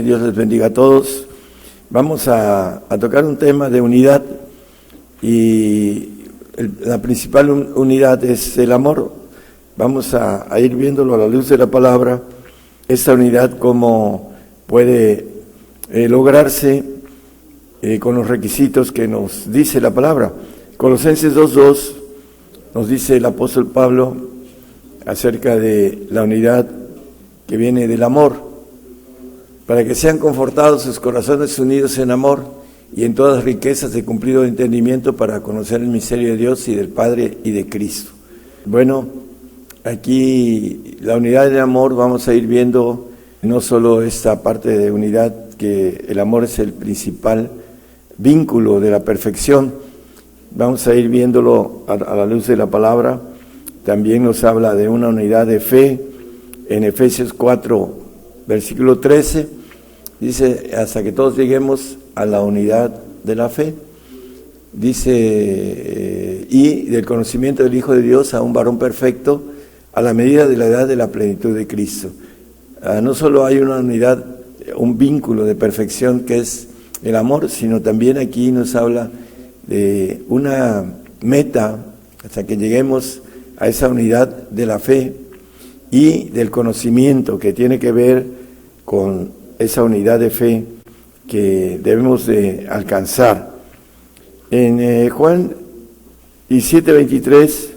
Dios les bendiga a todos. Vamos a tocar un tema de unidad y la principal unidad es el amor. Vamos a ir viéndolo a la luz de la palabra, esta unidad cómo puede lograrse con los requisitos que nos dice la palabra. Colosenses 2:2 nos dice el apóstol Pablo acerca de la unidad que viene del amor, para que sean confortados sus corazones unidos en amor y en todas riquezas de cumplido entendimiento para conocer el misterio de Dios y del Padre y de Cristo. Bueno, aquí la unidad de amor vamos a ir viendo no solo esta parte de unidad, que el amor es el principal vínculo de la perfección, vamos a ir viéndolo a la luz de la palabra. También nos habla de una unidad de fe en Efesios 4, versículo 13, dice, hasta que todos lleguemos a la unidad de la fe, dice, y del conocimiento del Hijo de Dios a un varón perfecto, a la medida de la edad de la plenitud de Cristo. No solo hay una unidad, un vínculo de perfección que es el amor, sino también aquí nos habla de una meta hasta que lleguemos a esa unidad de la fe y del conocimiento, que tiene que ver con esa unidad de fe que debemos de alcanzar. En Juan 17:23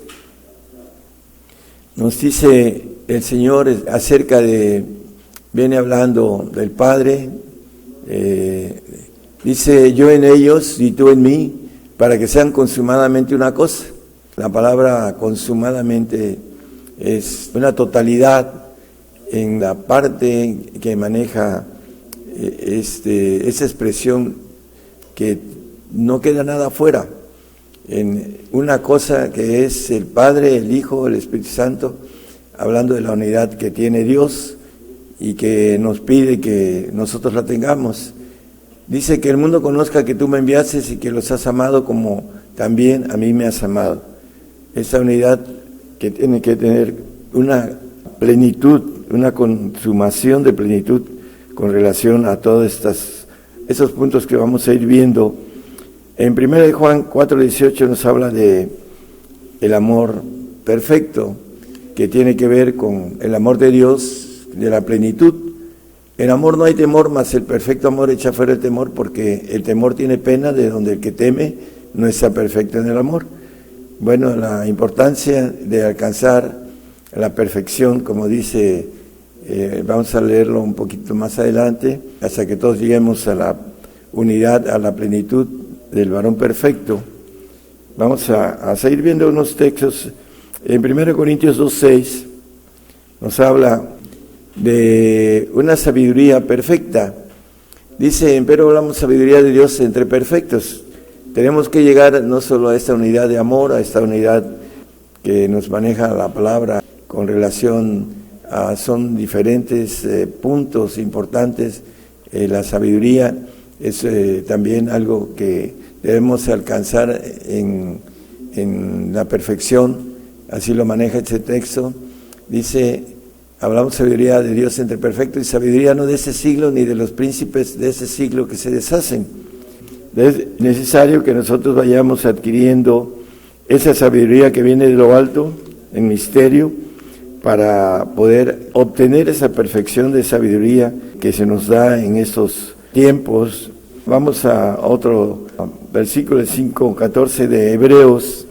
nos dice el Señor acerca de, viene hablando del Padre, dice, yo en ellos y tú en mí, para que sean consumadamente una cosa. La palabra consumadamente es una totalidad en la parte que maneja esa expresión, que no queda nada afuera, en una cosa que es el Padre, el Hijo, el Espíritu Santo, hablando de la unidad que tiene Dios y que nos pide que nosotros la tengamos. Dice que el mundo conozca que tú me enviaste y que los has amado como también a mí me has amado. Esa unidad que tiene que tener una plenitud, una consumación de plenitud con relación a todos esos puntos que vamos a ir viendo. En 1 Juan 4:18 nos habla de el amor perfecto, que tiene que ver con el amor de Dios, de la plenitud. En amor no hay temor, mas el perfecto amor echa fuera el temor, porque el temor tiene pena, de donde el que teme no está perfecto en el amor. Bueno, la importancia de alcanzar la perfección, como dice, vamos a leerlo un poquito más adelante, hasta que todos lleguemos a la unidad, a la plenitud del varón perfecto. Vamos a seguir viendo unos textos. En 1 Corintios 2:6 nos habla de una sabiduría perfecta. Dice, empero hablamos sabiduría de Dios entre perfectos. Tenemos que llegar no solo a esta unidad de amor, a esta unidad que nos maneja la palabra con relación a, son diferentes puntos importantes. La sabiduría es también algo que debemos alcanzar en la perfección, así lo maneja este texto. Dice, hablamos sabiduría de Dios entre perfectos, y sabiduría no de ese siglo ni de los príncipes de ese siglo que se deshacen. Es necesario que nosotros vayamos adquiriendo esa sabiduría que viene de lo alto, en misterio, para poder obtener esa perfección de sabiduría que se nos da en estos tiempos. Vamos a otro versículo 5:14 de Hebreos,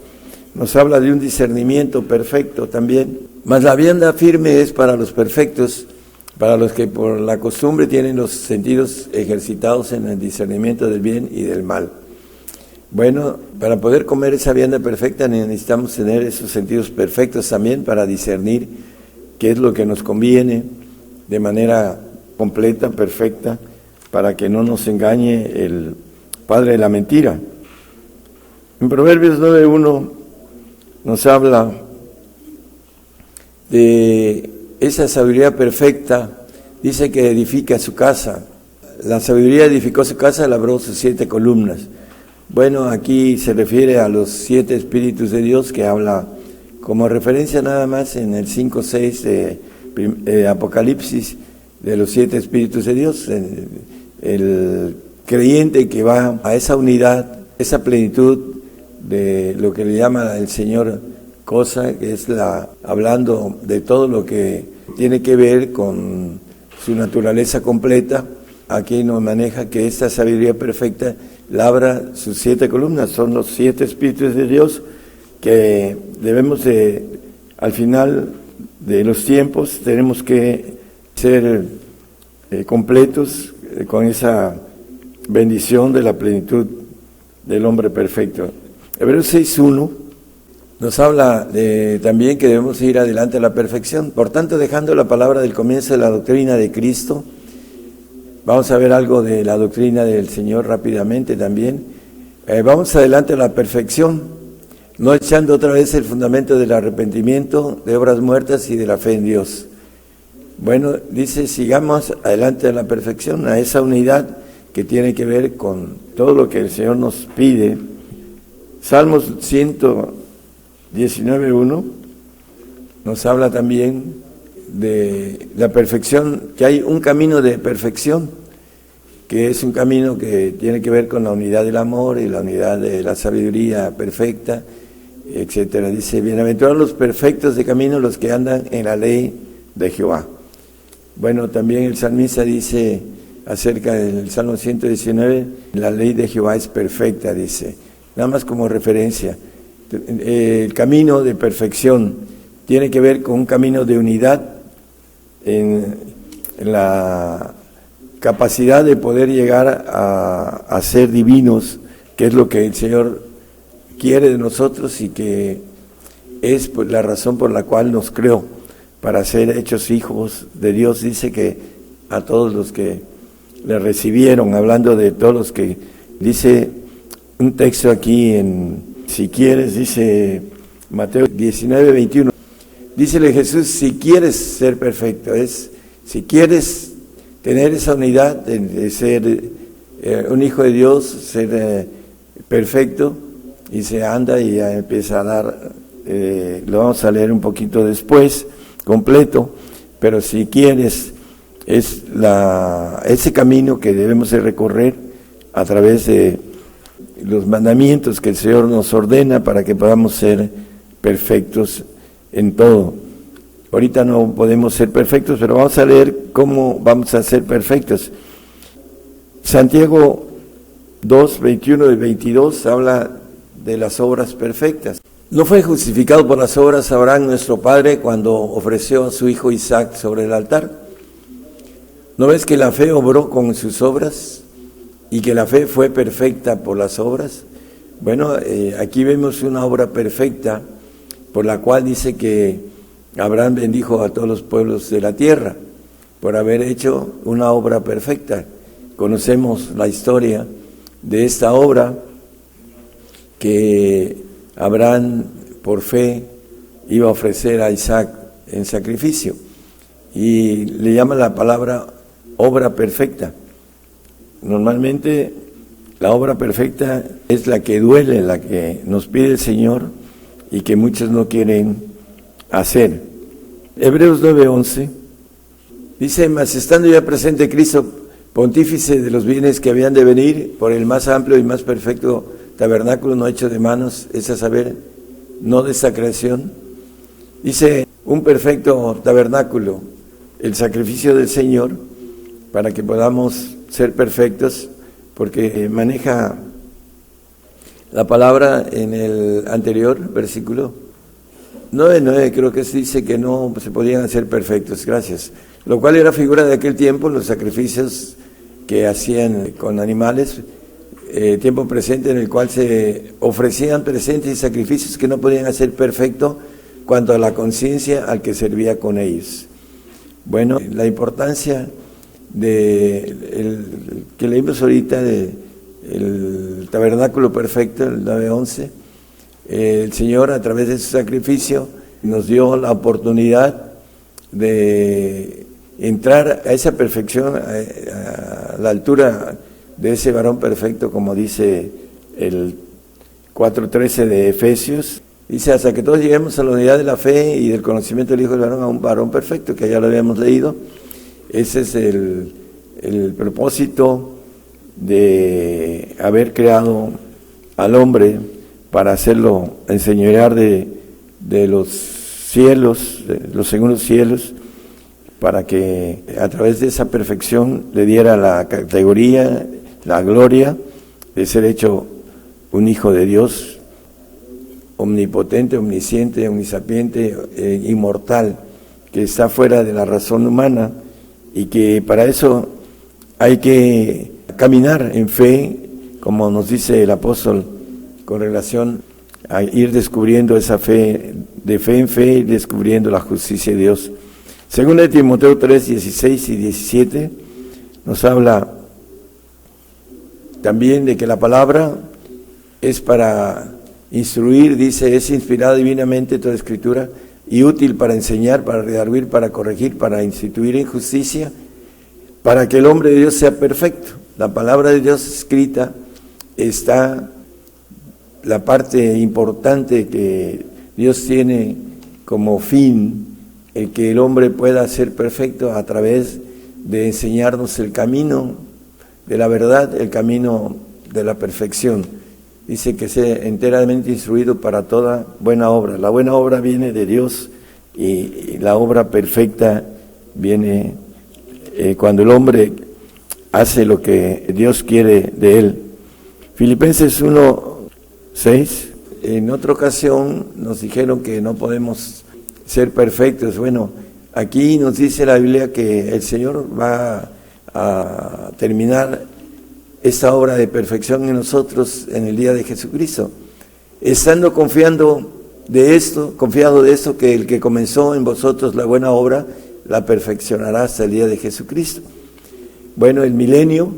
nos habla de un discernimiento perfecto también. Mas la vianda firme es para los perfectos, para los que por la costumbre tienen los sentidos ejercitados en el discernimiento del bien y del mal. Bueno, para poder comer esa vianda perfecta necesitamos tener esos sentidos perfectos también para discernir qué es lo que nos conviene de manera completa, perfecta, para que no nos engañe el padre de la mentira. En Proverbios 9:1 nos habla de esa sabiduría perfecta. Dice que edifica su casa. La sabiduría edificó su casa, labró sus 7 columnas. Bueno, aquí se refiere a los 7 espíritus de Dios, que habla como referencia nada más en el 5:6 de Apocalipsis, de los 7 Espíritus de Dios. El creyente que va a esa unidad, esa plenitud de lo que le llama el Señor cosa, que es hablando de todo lo que tiene que ver con su naturaleza completa. Aquí nos maneja que esta sabiduría perfecta labra sus 7 columnas, son los 7 Espíritus de Dios que debemos de, al final de los tiempos, tenemos que ser completos con esa bendición de la plenitud del hombre perfecto. Hebreos 6:1 nos habla también que debemos ir adelante a la perfección. Por tanto, dejando la palabra del comienzo de la doctrina de Cristo, vamos a ver algo de la doctrina del Señor rápidamente también. Vamos adelante a la perfección, no echando otra vez el fundamento del arrepentimiento, de obras muertas y de la fe en Dios. Bueno, dice, sigamos adelante a la perfección, a esa unidad que tiene que ver con todo lo que el Señor nos pide. Salmos 119:1 nos habla también de la perfección, que hay un camino de perfección, que es un camino que tiene que ver con la unidad del amor y la unidad de la sabiduría perfecta, etcétera. Dice, bienaventurados los perfectos de camino, los que andan en la ley de Jehová. Bueno, también el salmista dice acerca del Salmo 119, la ley de Jehová es perfecta, dice, nada más como referencia. El camino de perfección tiene que ver con un camino de unidad en la capacidad de poder llegar a ser divinos, que es lo que el Señor quiere de nosotros y que es la razón por la cual nos creó, para ser hechos hijos de Dios. Dice que a todos los que le recibieron, hablando de todos los que, dice un texto aquí si quieres, dice Mateo 19:21, dícele Jesús, si quieres ser perfecto, si quieres tener esa unidad de ser un hijo de Dios, ser perfecto, y se anda y ya empieza a dar, lo vamos a leer un poquito después, completo, pero si quieres, es ese camino que debemos de recorrer a través de los mandamientos que el Señor nos ordena para que podamos ser perfectos en todo. Ahorita no podemos ser perfectos, pero vamos a leer cómo vamos a ser perfectos. Santiago 2:21 y 22 habla de las obras perfectas. ¿No fue justificado por las obras Abraham, nuestro padre, cuando ofreció a su hijo Isaac sobre el altar? ¿No ves que la fe obró con sus obras y que la fe fue perfecta por las obras? Bueno, aquí vemos una obra perfecta por la cual dice que Abraham bendijo a todos los pueblos de la tierra por haber hecho una obra perfecta. Conocemos la historia de esta obra, que Abraham por fe iba a ofrecer a Isaac en sacrificio, y le llama la palabra obra perfecta. Normalmente la obra perfecta es la que duele, la que nos pide el Señor y que muchos no quieren hacer. Hebreos 9:11 dice, mas estando ya presente Cristo, pontífice de los bienes que habían de venir, por el más amplio y más perfecto tabernáculo no hecho de manos, es a saber, no de esta creación. Dice, un perfecto tabernáculo, el sacrificio del Señor, para que podamos ser perfectos, porque maneja la palabra en el anterior versículo 9:9, creo que dice que no se podían hacer perfectos, gracias, lo cual era figura de aquel tiempo, los sacrificios que hacían con animales, tiempo presente en el cual se ofrecían presentes y sacrificios que no podían hacer perfecto cuanto a la conciencia al que servía con ellos. Bueno, la importancia que leímos ahorita el tabernáculo perfecto, el 9:11, el Señor a través de su sacrificio nos dio la oportunidad de entrar a esa perfección, a la altura de ese varón perfecto, como dice el 4:13 de Efesios. Dice, hasta que todos lleguemos a la unidad de la fe y del conocimiento del Hijo del varón, a un varón perfecto, que ya lo habíamos leído. Ese es el propósito de haber creado al hombre, para hacerlo enseñorear de los cielos, de los segundos cielos, para que a través de esa perfección le diera la categoría, la gloria de ser hecho un hijo de Dios, omnipotente, omnisciente, omnisapiente, inmortal, que está fuera de la razón humana, y que para eso hay que caminar en fe, como nos dice el apóstol, con relación a ir descubriendo esa fe, de fe en fe, ir descubriendo la justicia de Dios. Según de Timoteo 3, 16 y 17, nos habla también de que la palabra es para instruir, dice, es inspirada divinamente toda escritura y útil para enseñar, para redarguir, para corregir, para instituir en justicia, para que el hombre de Dios sea perfecto. La palabra de Dios escrita está la parte importante que Dios tiene como fin, el que el hombre pueda ser perfecto a través de enseñarnos el camino de la verdad, el camino de la perfección. Dice que sea enteramente instruido para toda buena obra. La buena obra viene de Dios y la obra perfecta viene cuando el hombre hace lo que Dios quiere de él. Filipenses 1:6, en otra ocasión nos dijeron que no podemos ser perfectos. Bueno, aquí nos dice la Biblia que el Señor va a terminar esta obra de perfección en nosotros en el día de Jesucristo, estando confiado de esto, que el que comenzó en vosotros la buena obra, la perfeccionará hasta el día de Jesucristo. Bueno, el milenio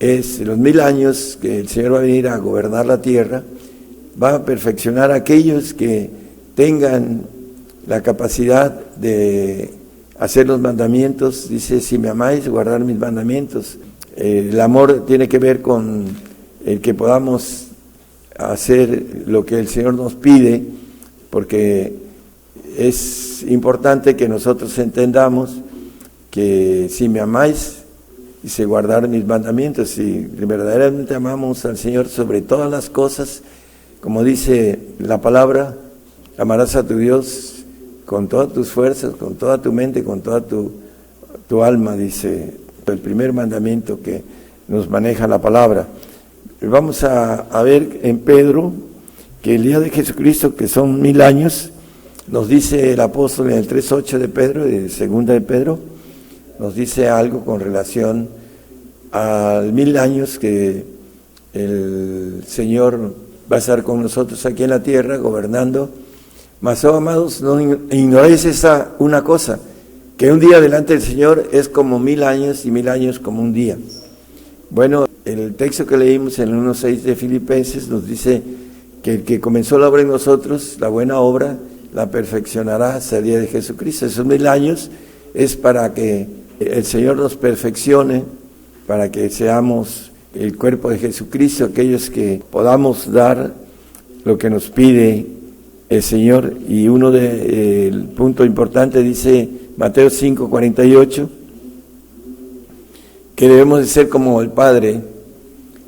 es los 1000 años que el Señor va a venir a gobernar la tierra, va a perfeccionar a aquellos que tengan la capacidad de hacer los mandamientos. Dice, si me amáis, guardar mis mandamientos. El amor tiene que ver con el que podamos hacer lo que el Señor nos pide, porque es importante que nosotros entendamos que si me amáis, dice, guardar mis mandamientos. Si verdaderamente amamos al Señor sobre todas las cosas, como dice la palabra, amarás a tu Dios con todas tus fuerzas, con toda tu mente, con toda tu alma, dice el primer mandamiento que nos maneja la palabra. Vamos a ver en Pedro que el día de Jesucristo, que son 1000 años, nos dice el apóstol en el 3:8 de Pedro, de segunda de Pedro, nos dice algo con relación al 1000 años que el Señor va a estar con nosotros aquí en la tierra, gobernando. Mas, oh amados, no ignoréis una cosa, que un día delante del Señor es como 1000 años y 1000 años como un día. Bueno, el texto que leímos en el 1:6 de Filipenses nos dice que el que comenzó la obra en nosotros, la buena obra, la perfeccionará hasta el día de Jesucristo. Esos 1000 años es para que el Señor nos perfeccione, para que seamos el cuerpo de Jesucristo, aquellos que podamos dar lo que nos pide el Señor. Y el punto importante dice Mateo 5:48, que debemos de ser como el Padre.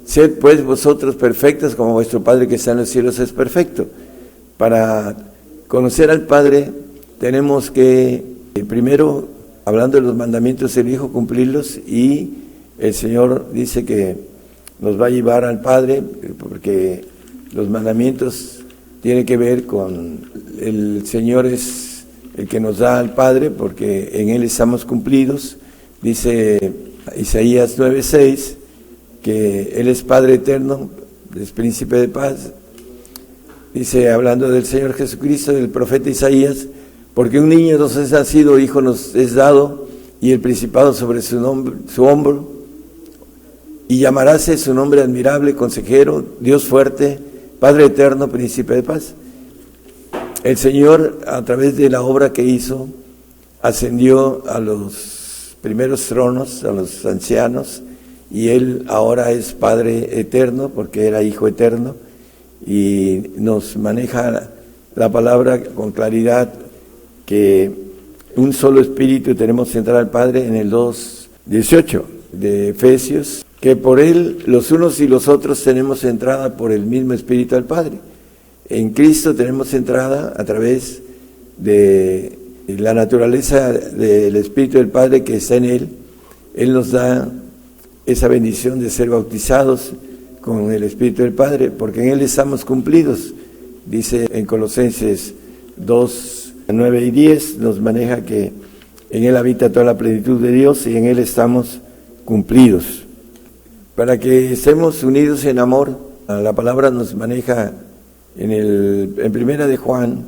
Sed pues vosotros perfectos como vuestro Padre que está en los cielos es perfecto. Para conocer al Padre tenemos que, primero, hablando de los mandamientos del Hijo, cumplirlos, y el Señor dice que nos va a llevar al Padre, porque los mandamientos tienen que ver con el Señor es el que nos da al Padre, porque en Él estamos cumplidos. Dice Isaías 9:6 que Él es Padre eterno, es Príncipe de paz. Dice, hablando del Señor Jesucristo, del profeta Isaías, porque un niño nos es nacido, hijo nos es dado, y el principado sobre su hombro, y llamaráse su nombre admirable, consejero, Dios fuerte, Padre eterno, Príncipe de paz. El Señor, a través de la obra que hizo, ascendió a los primeros tronos, a los ancianos, y Él ahora es Padre eterno, porque era Hijo eterno, y nos maneja la palabra con claridad, que un solo espíritu tenemos entrada al Padre en el 2:18 de Efesios, que por Él los unos y los otros tenemos entrada por el mismo espíritu al Padre. En Cristo tenemos entrada a través de la naturaleza del espíritu del Padre que está en Él. Él nos da esa bendición de ser bautizados con el espíritu del Padre, porque en Él estamos cumplidos. Dice en Colosenses 2:9 y 10, nos maneja que en Él habita toda la plenitud de Dios y en Él estamos cumplidos. Para que estemos unidos en amor, la palabra nos maneja en primera de Juan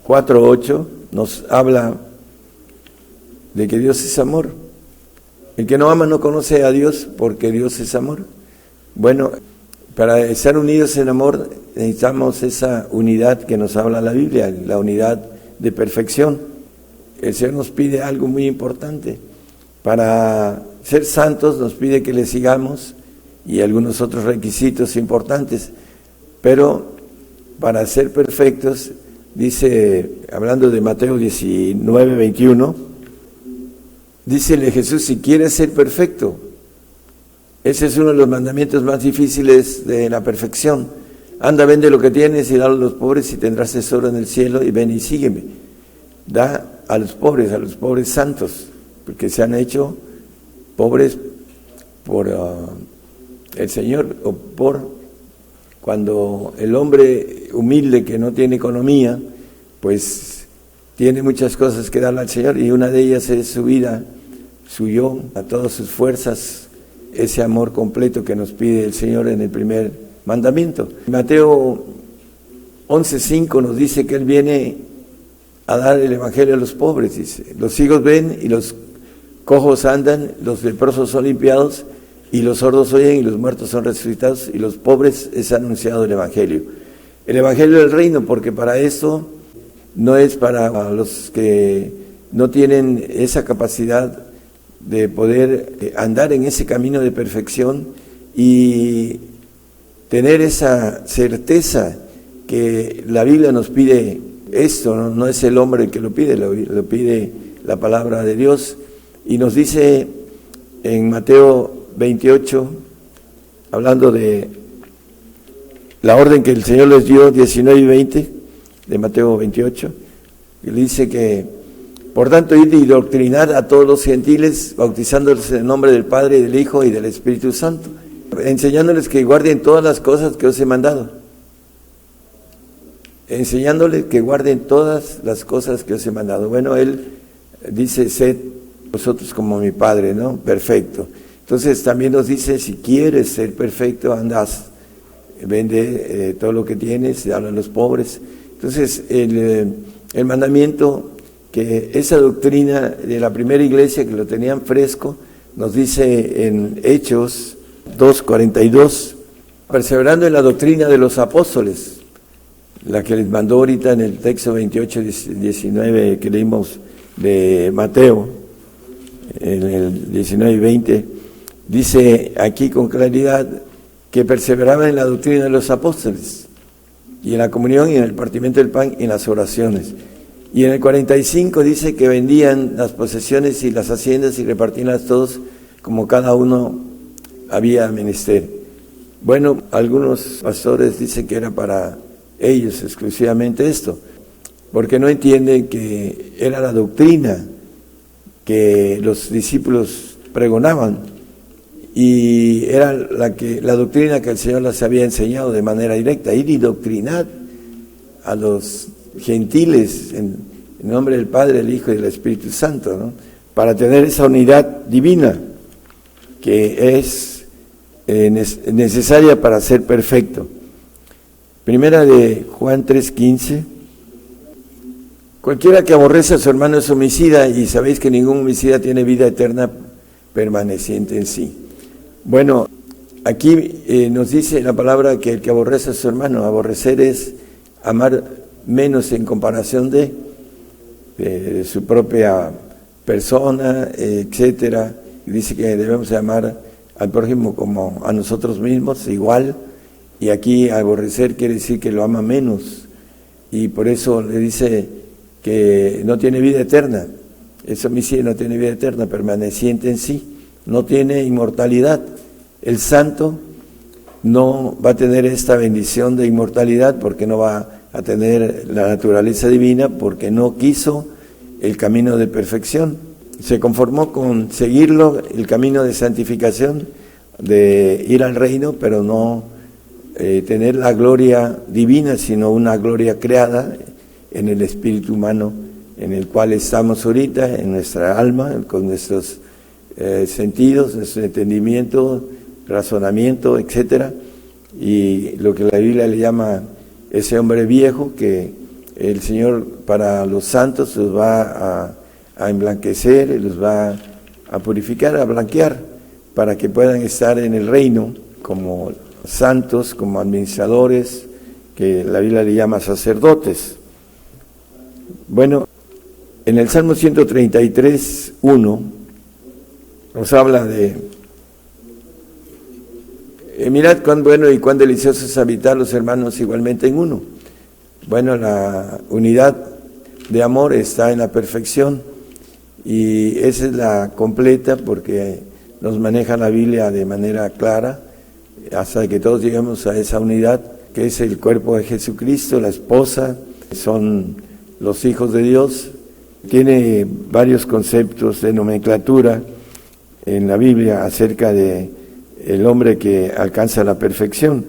4:8, nos habla de que Dios es amor. El que no ama no conoce a Dios, porque Dios es amor. Bueno, para estar unidos en amor necesitamos esa unidad que nos habla la Biblia, la unidad de perfección. El Señor nos pide algo muy importante. Para ser santos nos pide que le sigamos y algunos otros requisitos importantes, pero para ser perfectos, dice, hablando de Mateo 19:21, dícele Jesús, si quieres ser perfecto, ese es uno de los mandamientos más difíciles de la perfección. Anda, vende lo que tienes y dalo a los pobres y tendrás tesoro en el cielo, y ven y sígueme. Da a los pobres santos, porque se han hecho pobres por el Señor, o por cuando el hombre humilde que no tiene economía, pues tiene muchas cosas que darle al Señor, y una de ellas es su vida, su yo, a todas sus fuerzas, ese amor completo que nos pide el Señor en el primer mandamiento. Mateo 11:5 nos dice que Él viene a dar el evangelio a los pobres, dice, los ciegos ven y los cojos andan, los leprosos son limpiados y los sordos oyen y los muertos son resucitados, y los pobres es anunciado el evangelio del reino, porque para esto no es para los que no tienen esa capacidad de poder andar en ese camino de perfección y tener esa certeza que la Biblia nos pide esto, no es el hombre el que lo pide, lo pide la palabra de Dios, y nos dice en Mateo 28, hablando de la orden que el Señor les dio, 19 y 20 de Mateo 28, que le dice que, por tanto, id y doctrinad a todos los gentiles, bautizándolos en el nombre del Padre, del Hijo y del Espíritu Santo, enseñándoles que guarden todas las cosas que os he mandado. Enseñándoles que guarden todas las cosas que os he mandado. Bueno, Él dice, sed vosotros como mi Padre, ¿no? Perfecto. Entonces también nos dice, si quieres ser perfecto, andás, vende todo lo que tienes, dale a los pobres. Entonces el mandamiento, que esa doctrina de la primera iglesia, que lo tenían fresco, nos dice en Hechos 2:42, perseverando en la doctrina de los apóstoles, la que les mandó ahorita en el texto 28-19 que leímos de Mateo, en el 19 y 20, dice aquí con claridad que perseveraban en la doctrina de los apóstoles, y en la comunión, y en el partimiento del pan, y en las oraciones. Y en el 45 dice que vendían las posesiones y las haciendas y repartíanlas todos como cada uno había menester. Bueno, algunos pastores dicen que era para ellos exclusivamente esto, porque no entienden que era la doctrina que los discípulos pregonaban, y era la doctrina que el Señor les había enseñado de manera directa, ir y doctrinar a los gentiles en nombre del Padre, del Hijo y del Espíritu Santo, ¿no? Para tener esa unidad divina que es necesaria para ser perfecto. Primera de Juan 3:15, cualquiera que aborrece a su hermano es homicida, y sabéis que ningún homicida tiene vida eterna permaneciente en sí. Bueno, aquí nos dice la palabra que el que aborrece a su hermano, aborrecer es amar menos en comparación de su propia persona, etcétera. Y dice que debemos amar al prójimo como a nosotros mismos, igual, y aquí aborrecer quiere decir que lo ama menos, y por eso le dice que no tiene vida eterna. Ese homicidio no tiene vida eterna, permaneciente en sí, no tiene inmortalidad. El santo no va a tener esta bendición de inmortalidad porque no va a tener la naturaleza divina, porque no quiso el camino de perfección. Se conformó con seguirlo, el camino de santificación, de ir al reino, pero no tener la gloria divina, sino una gloria creada en el espíritu humano, en el cual estamos ahorita, en nuestra alma, con nuestros sentidos, nuestro entendimiento, razonamiento, etcétera, y lo que la Biblia le llama ese hombre viejo, que el Señor para los santos los va a emblanquecer, los va a purificar, a blanquear, para que puedan estar en el reino como santos, como administradores, que la Biblia le llama sacerdotes. Bueno, en el Salmo 133, 1, nos habla de mirad cuán bueno y cuán delicioso es habitar los hermanos igualmente en uno. Bueno, la unidad de amor está en la perfección, y esa es la completa, porque nos maneja la Biblia de manera clara, hasta que todos lleguemos a esa unidad, que es el cuerpo de Jesucristo, la esposa, son los hijos de Dios. Tiene varios conceptos de nomenclatura en la Biblia acerca de el hombre que alcanza la perfección.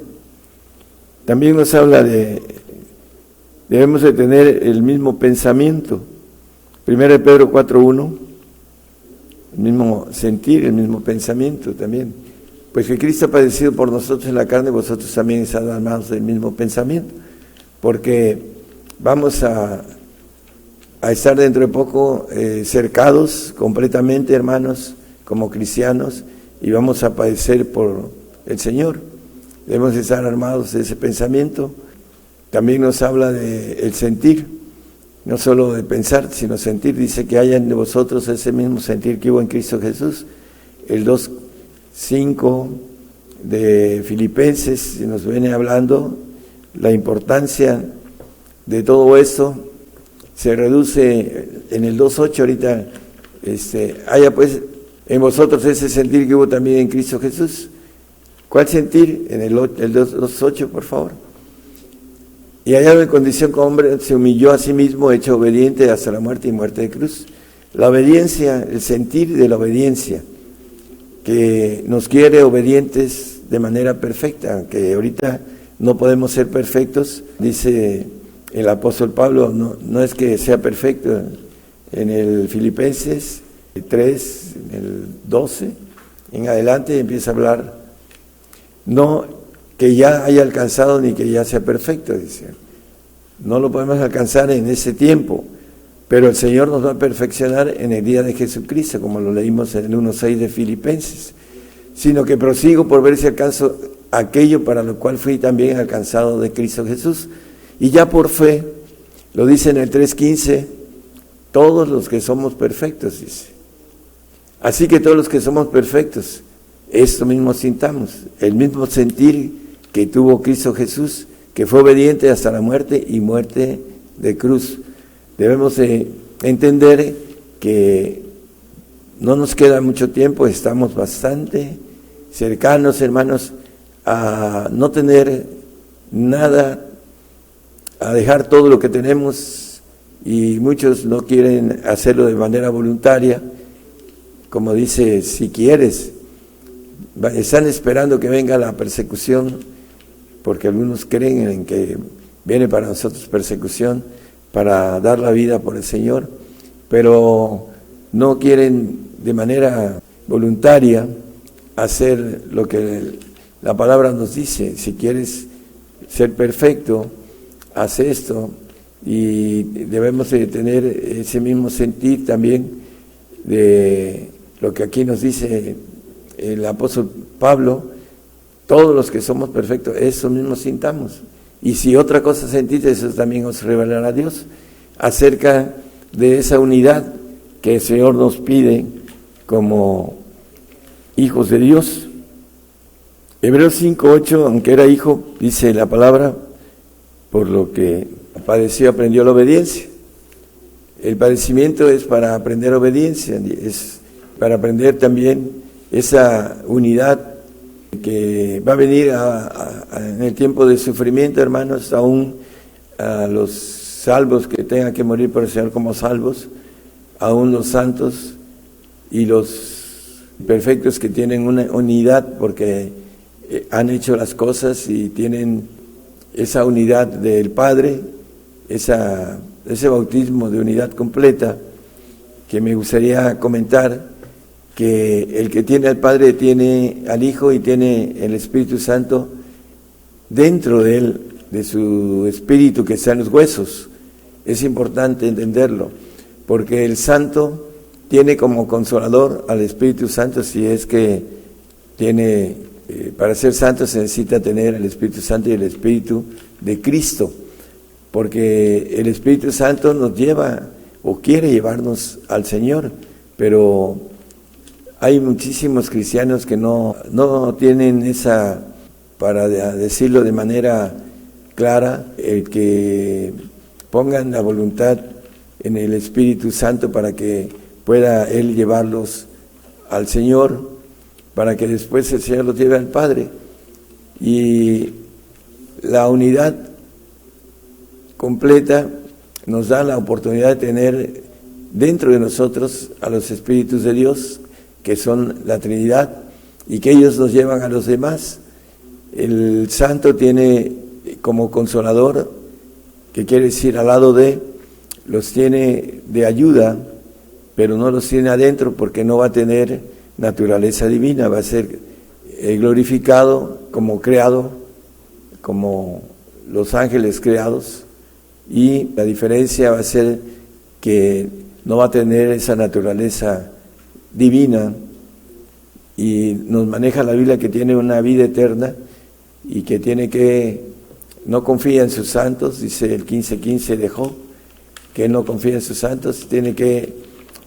También nos habla debemos de tener el mismo pensamiento. 1 Pedro 4:1, el mismo sentir, el mismo pensamiento también. Pues que Cristo ha padecido por nosotros en la carne, vosotros también están armados del mismo pensamiento, porque vamos a estar dentro de poco cercados completamente, hermanos, como cristianos, y vamos a padecer por el Señor. Debemos estar armados de ese pensamiento. También nos habla del sentir, no solo de pensar, sino sentir. Dice que haya en vosotros ese mismo sentir que hubo en Cristo Jesús. El 2:5 de Filipenses nos viene hablando la importancia de todo esto. Se reduce en el 2:8 ahorita, haya pues en vosotros ese sentir que hubo también en Cristo Jesús. ¿Cuál sentir? En el 2:8, por favor. Y hallado en condición como hombre, se humilló a sí mismo, hecho obediente hasta la muerte y muerte de cruz. La obediencia, el sentir de la obediencia, que nos quiere obedientes de manera perfecta, aunque ahorita no podemos ser perfectos, dice el apóstol Pablo, no es que sea perfecto. En el Filipenses 3, en el 12, en adelante empieza a hablar, no que ya haya alcanzado ni que ya sea perfecto, dice. No lo podemos alcanzar en ese tiempo, pero el Señor nos va a perfeccionar en el día de Jesucristo, como lo leímos en el 1:6 de Filipenses, sino que prosigo por ver si alcanzo aquello para lo cual fui también alcanzado de Cristo Jesús. Y ya por fe, lo dice en el 3:15, todos los que somos perfectos, dice. Así que todos los que somos perfectos, esto mismo sintamos, el mismo sentir que tuvo Cristo Jesús, que fue obediente hasta la muerte y muerte de cruz. Debemos entender que no nos queda mucho tiempo, estamos bastante cercanos, hermanos, a no tener nada, a dejar todo lo que tenemos, y muchos no quieren hacerlo de manera voluntaria, como dice, si quieres. Están esperando que venga la persecución, porque algunos creen en que viene para nosotros persecución, para dar la vida por el Señor, pero no quieren de manera voluntaria hacer lo que la palabra nos dice. Si quieres ser perfecto, haz esto, y debemos de tener ese mismo sentir también de lo que aquí nos dice el apóstol Pablo. Todos los que somos perfectos, eso mismo sintamos. Y si otra cosa sentís, eso también os revelará Dios acerca de esa unidad que el Señor nos pide como hijos de Dios. Hebreos 5:8, aunque era hijo, dice la palabra, por lo que padeció aprendió la obediencia. el padecimiento es para aprender obediencia, es para aprender también esa unidad que va a venir en el tiempo de sufrimiento, hermanos, aún a los salvos que tengan que morir por el Señor como salvos, aún los santos y los perfectos que tienen una unidad porque han hecho las cosas y tienen esa unidad del Padre, ese bautismo de unidad completa, que me gustaría comentar que el que tiene al Padre tiene al Hijo y tiene el Espíritu Santo dentro de él, de su espíritu que está en los huesos. Es importante entenderlo, porque el Santo tiene como consolador al Espíritu Santo, si es que tiene, para ser santo se necesita tener el Espíritu Santo y el Espíritu de Cristo, porque el Espíritu Santo nos lleva o quiere llevarnos al Señor, pero hay muchísimos cristianos que no tienen esa, para decirlo de manera clara, el que pongan la voluntad en el Espíritu Santo para que pueda Él llevarlos al Señor, para que después el Señor los lleve al Padre. Y la unidad completa nos da la oportunidad de tener dentro de nosotros a los Espíritus de Dios, que son la Trinidad, y que ellos nos llevan a los demás. El Santo tiene como consolador, que quiere decir al lado de, los tiene de ayuda, pero no los tiene adentro porque no va a tener naturaleza divina, va a ser glorificado como creado, como los ángeles creados, y la diferencia va a ser que no va a tener esa naturaleza divina, y nos maneja la Biblia que tiene una vida eterna y que tiene que, no confía en sus santos, dice el 15:15 de Job, que él no confía en sus santos, tiene que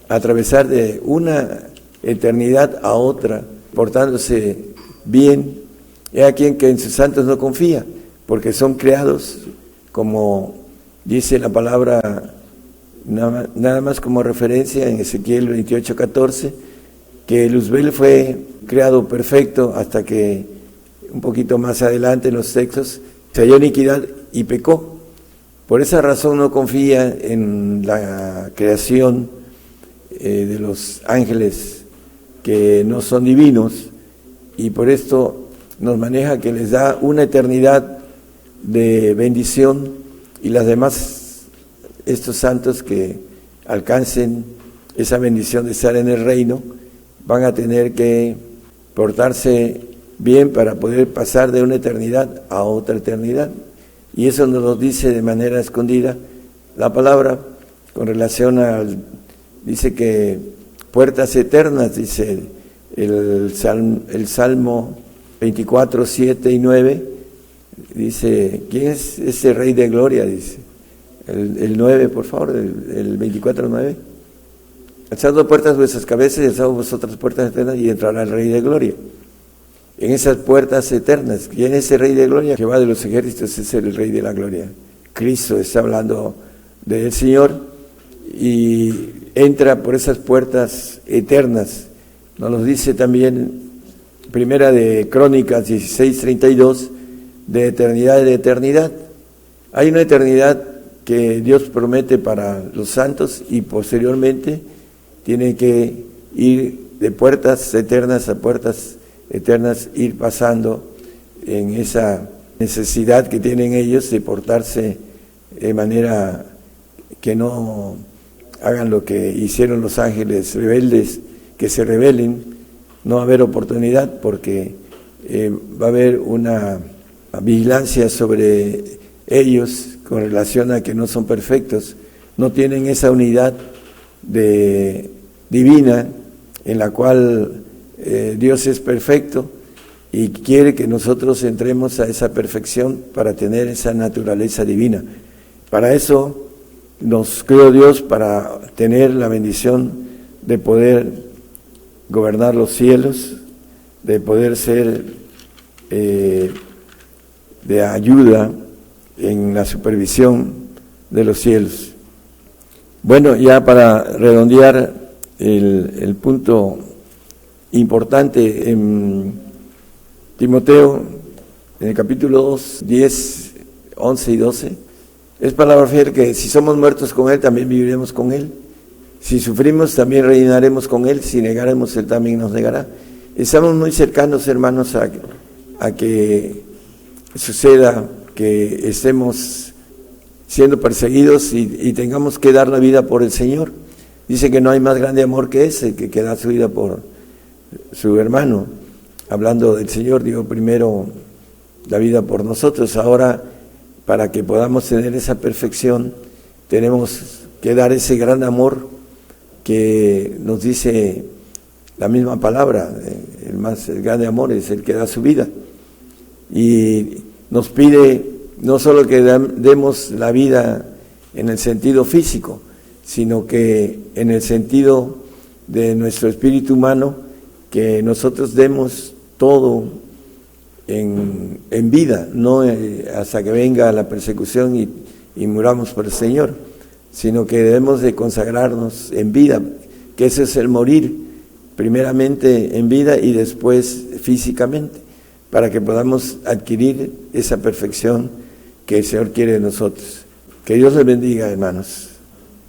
atravesar de una eternidad a otra, portándose bien. Hay a quien que en sus santos no confía, porque son creados, como dice la palabra, nada más como referencia en Ezequiel 28:14, que Luzbel fue creado perfecto hasta que un poquito más adelante en los textos se halló iniquidad y pecó. Por esa razón no confía en la creación de los ángeles que no son divinos, y por esto nos maneja que les da una eternidad de bendición, y las demás, estos santos que alcancen esa bendición de estar en el reino, van a tener que portarse bien para poder pasar de una eternidad a otra eternidad. Y eso nos lo dice de manera escondida la palabra con relación al, dice que puertas eternas, dice el Salmo 24, 7 y 9, dice, ¿quién es ese Rey de Gloria? Dice, el 9, por favor, el 24, 9. Alzad puertas vuestras cabezas y alzad vosotras puertas eternas y entrará el Rey de Gloria. En esas puertas eternas, ¿quién es ese Rey de Gloria? Jehová de los ejércitos es el Rey de la Gloria. Cristo está hablando del Señor y entra por esas puertas eternas. Nos lo dice también Primera de Crónicas 16:32, de eternidad de eternidad. Hay una eternidad que Dios promete para los santos y posteriormente tiene que ir de puertas eternas a puertas eternas, ir pasando en esa necesidad que tienen ellos de portarse de manera que no hagan lo que hicieron los ángeles rebeldes, que se rebelen. No va a haber oportunidad porque va a haber una vigilancia sobre ellos con relación a que no son perfectos, no tienen esa unidad divina en la cual Dios es perfecto y quiere que nosotros entremos a esa perfección para tener esa naturaleza divina. Para eso nos creó Dios, para tener la bendición de poder gobernar los cielos, de poder ser de ayuda en la supervisión de los cielos. Bueno, ya para redondear el punto importante en Timoteo, en el capítulo 2, 10, 11 y 12, es palabra fiel que si somos muertos con Él, también viviremos con Él. Si sufrimos, también reinaremos con Él. Si negaremos, Él también nos negará. Estamos muy cercanos, hermanos, a que suceda que estemos siendo perseguidos y tengamos que dar la vida por el Señor. Dice que no hay más grande amor que ese, que da su vida por su hermano. Hablando del Señor, dio primero la vida por nosotros. Ahora, para que podamos tener esa perfección, tenemos que dar ese gran amor que nos dice la misma palabra. El grande amor es el que da su vida. Y nos pide no solo que demos la vida en el sentido físico, sino que en el sentido de nuestro espíritu humano, que nosotros demos todo en vida, no hasta que venga la persecución y muramos por el Señor, sino que debemos de consagrarnos en vida, que ese es el morir, primeramente en vida y después físicamente, para que podamos adquirir esa perfección que el Señor quiere de nosotros. Que Dios les bendiga, hermanos.